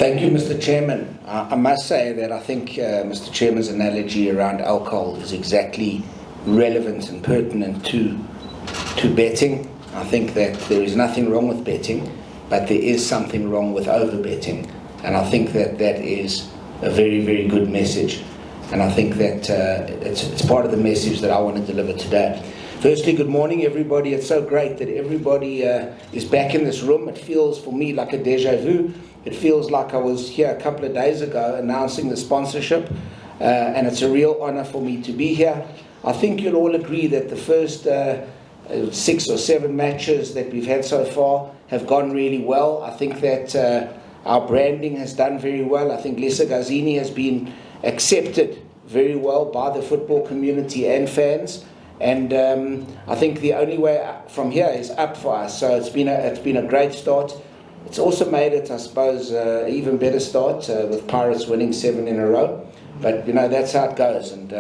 Thank you, Mr. Chairman. I must say that I think Mr. Chairman's analogy around alcohol is exactly relevant and pertinent to betting. I think that there is nothing wrong with betting, but there is something wrong with over-betting. And I think that that is a very, very good message. And I think that it's part of the message that I want to deliver today. Firstly, good morning, everybody. It's so great that everybody is back in this room. It feels for me like a deja vu. It feels like I was here a couple of days ago announcing the sponsorship, and it's a real honor for me to be here. I think you'll all agree that the first 6 or 7 matches that we've had so far have gone really well. I think that our branding has done very well. I think Lisa Gazzini has been accepted very well by the football community and fans. And I think the only way from here is up for us. So it's been a great start. It's also made it, I suppose, even better start with Pirates winning 7 in a row. But you know, that's how it goes, and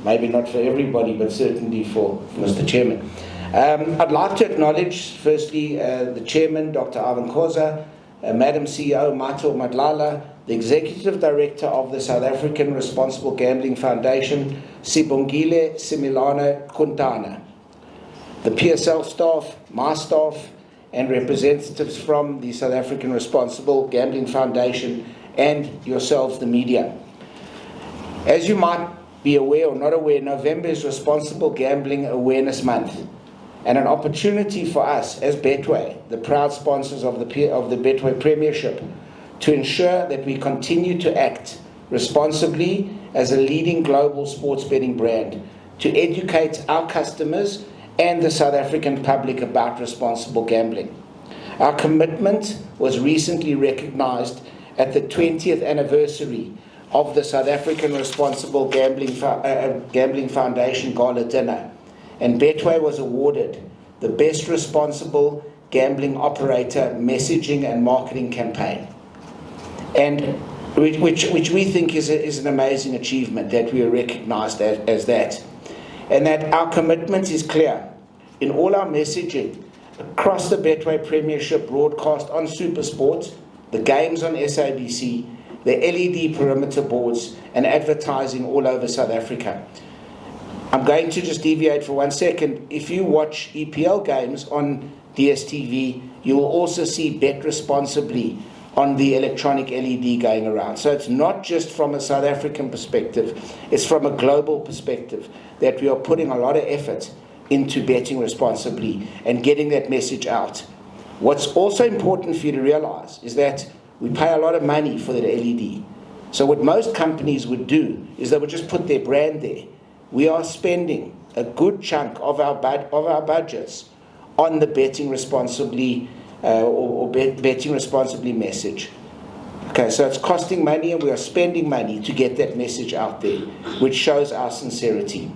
maybe not for everybody, but certainly for Mr. Chairman. I'd like to acknowledge, firstly, the Chairman, Dr. Ivan Khoza, Madam CEO Mato Madlala, the Executive Director of the South African Responsible Gambling Foundation, Sibongile Similana Kuntana, the PSL staff, my staff, and representatives from the South African Responsible Gambling Foundation, and yourselves, the media. As you might be aware or not aware, November is Responsible Gambling Awareness Month, and an opportunity for us as Betway, the proud sponsors of the Betway Premiership, to ensure that we continue to act responsibly as a leading global sports betting brand, to educate our customers and the South African public about responsible gambling. Our commitment was recently recognized at the 20th anniversary of the South African Responsible Gambling Foundation Gala Dinner, and Betway was awarded the Best Responsible Gambling Operator Messaging and Marketing Campaign, and which we think is an amazing achievement that we are recognized as that. And that our commitment is clear in all our messaging across the Betway Premiership broadcast on SuperSport, the games on SABC, the LED perimeter boards, and advertising all over South Africa. I'm going to just deviate for 1 second. If you watch EPL games on DSTV, you will also see Bet Responsibly on the electronic LED going around. So it's not just from a South African perspective, it's from a global perspective that we are putting a lot of effort into betting responsibly and getting that message out. What's also important for you to realize is that we pay a lot of money for that LED. So what most companies would do is they would just put their brand there. We are spending a good chunk of our budgets on the betting responsibly betting responsibly message. Okay, so it's costing money, and we are spending money to get that message out there, which shows our sincerity.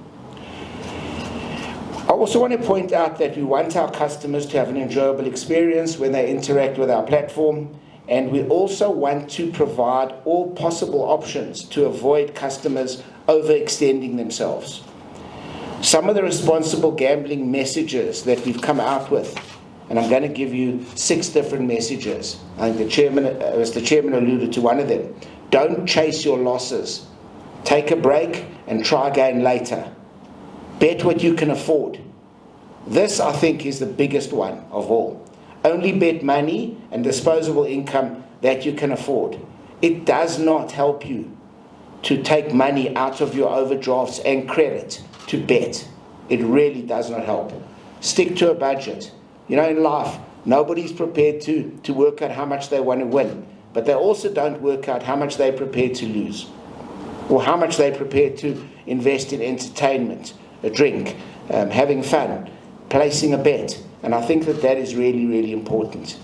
I also want to point out that we want our customers to have an enjoyable experience when they interact with our platform, and we also want to provide all possible options to avoid customers overextending themselves. Some of the responsible gambling messages that we've come out with, and I'm going to give you 6 different messages. I think Mr. Chairman alluded to one of them. Don't chase your losses. Take a break and try again later. Bet what you can afford. This, I think, is the biggest one of all. Only bet money and disposable income that you can afford. It does not help you to take money out of your overdrafts and credit to bet. It really does not help. Stick to a budget. You know, in life, nobody's prepared to work out how much they want to win, but they also don't work out how much they're prepared to lose, or how much they're prepared to invest in entertainment, a drink, having fun, placing a bet. And I think that is really, really important.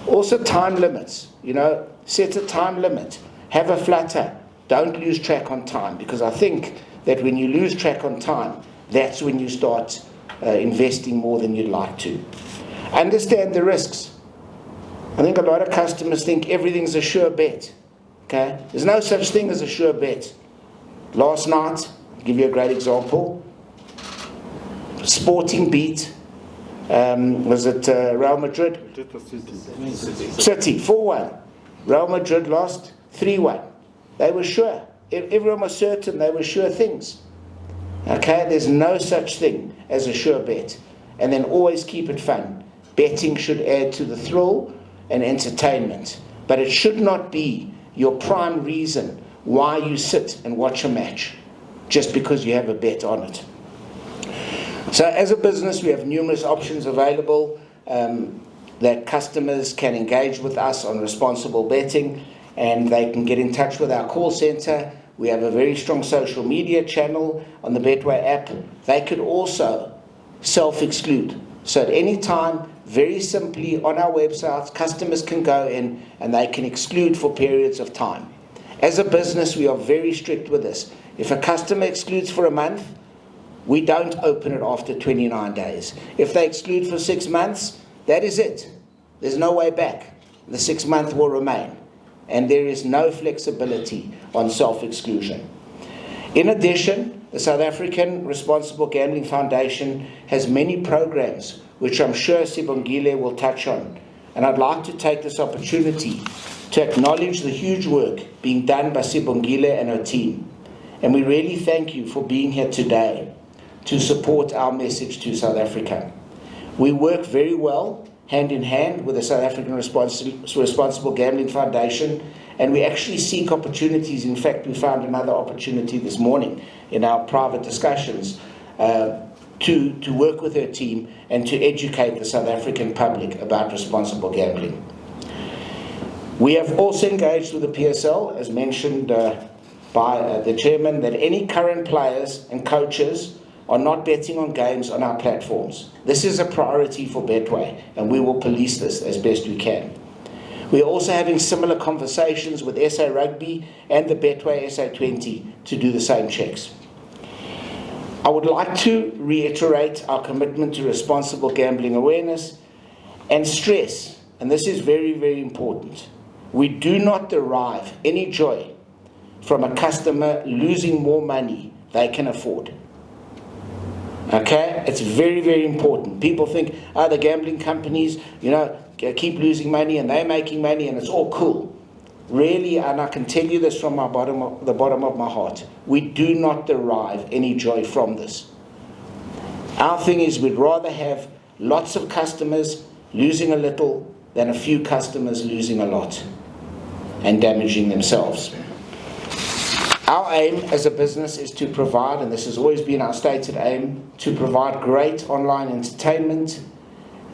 Also, time limits. You know, set a time limit. Have a flutter. Don't lose track on time, because I think that when you lose track on time, that's when you start investing more than you'd like to. Understand the risks. I think a lot of customers think everything's a sure bet. Okay? There's no such thing as a sure bet. Last night, I'll give you a great example. Sporting beat, was it Real Madrid? City. 4-1. Real Madrid lost 3-1. They were sure. Everyone was certain they were sure things. Okay, there's no such thing as a sure bet. And then always keep it fun. Betting should add to the thrill and entertainment, but it should not be your prime reason why you sit and watch a match, just because you have a bet on it. So as a business, we have numerous options available that customers can engage with us on responsible betting, and they can get in touch with our call center. We have a very strong social media channel on the Betway app. They could also self-exclude. So at any time, very simply on our websites, customers can go in and they can exclude for periods of time. As a business, we are very strict with this. If a customer excludes for a month, we don't open it after 29 days. If they exclude for 6 months, that is it. There's no way back. The 6 month will remain. And there is no flexibility on self-exclusion. In addition, the South African Responsible Gambling Foundation has many programs, which I'm sure Sibongile will touch on. And I'd like to take this opportunity to acknowledge the huge work being done by Sibongile and her team. And we really thank you for being here today to support our message to South Africa. We work very well hand in hand with the South African Responsible Gambling Foundation, and we actually seek opportunities. In fact, we found another opportunity this morning in our private discussions to work with her team and to educate the South African public about responsible gambling. We have also engaged with the PSL, as mentioned by the chairman, that any current players and coaches are not betting on games on our platforms. This is a priority for Betway, and we will police this as best we can. We are also having similar conversations with SA Rugby and the Betway SA20 to do the same checks. I would like to reiterate our commitment to responsible gambling awareness and stress, and this is very, very important. We do not derive any joy from a customer losing more money they can afford. Okay, it's very, very important. People think, the gambling companies, keep losing money and they're making money and it's all cool. Really, and I can tell you this from the bottom of my heart, we do not derive any joy from this. Our thing is we'd rather have lots of customers losing a little than a few customers losing a lot and damaging themselves. Our aim as a business is to provide, and this has always been our stated aim, to provide great online entertainment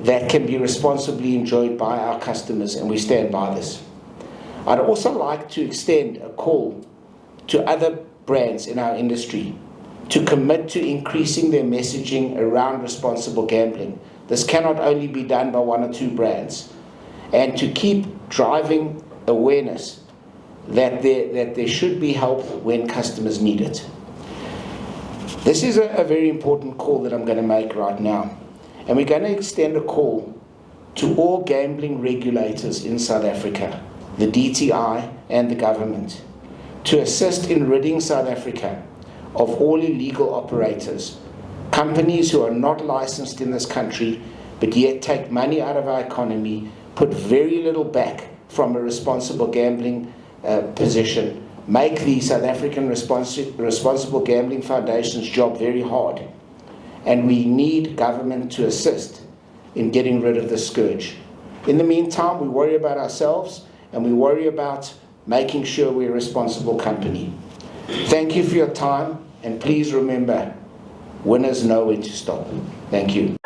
that can be responsibly enjoyed by our customers, and we stand by this. I'd also like to extend a call to other brands in our industry to commit to increasing their messaging around responsible gambling. This cannot only be done by 1 or 2 brands, and to keep driving awareness that there should be help when customers need it. This is a very important call that I'm going to make right now. And we're going to extend a call to all gambling regulators in South Africa, the DTI and the government, to assist in ridding South Africa of all illegal operators, companies who are not licensed in this country, but yet take money out of our economy, put very little back from a responsible gambling position, make the South African Responsible Gambling Foundation's job very hard. And we need government to assist in getting rid of this scourge. In the meantime, we worry about ourselves and we worry about making sure we're a responsible company. Thank you for your time, and please remember, winners know when to stop. Thank you.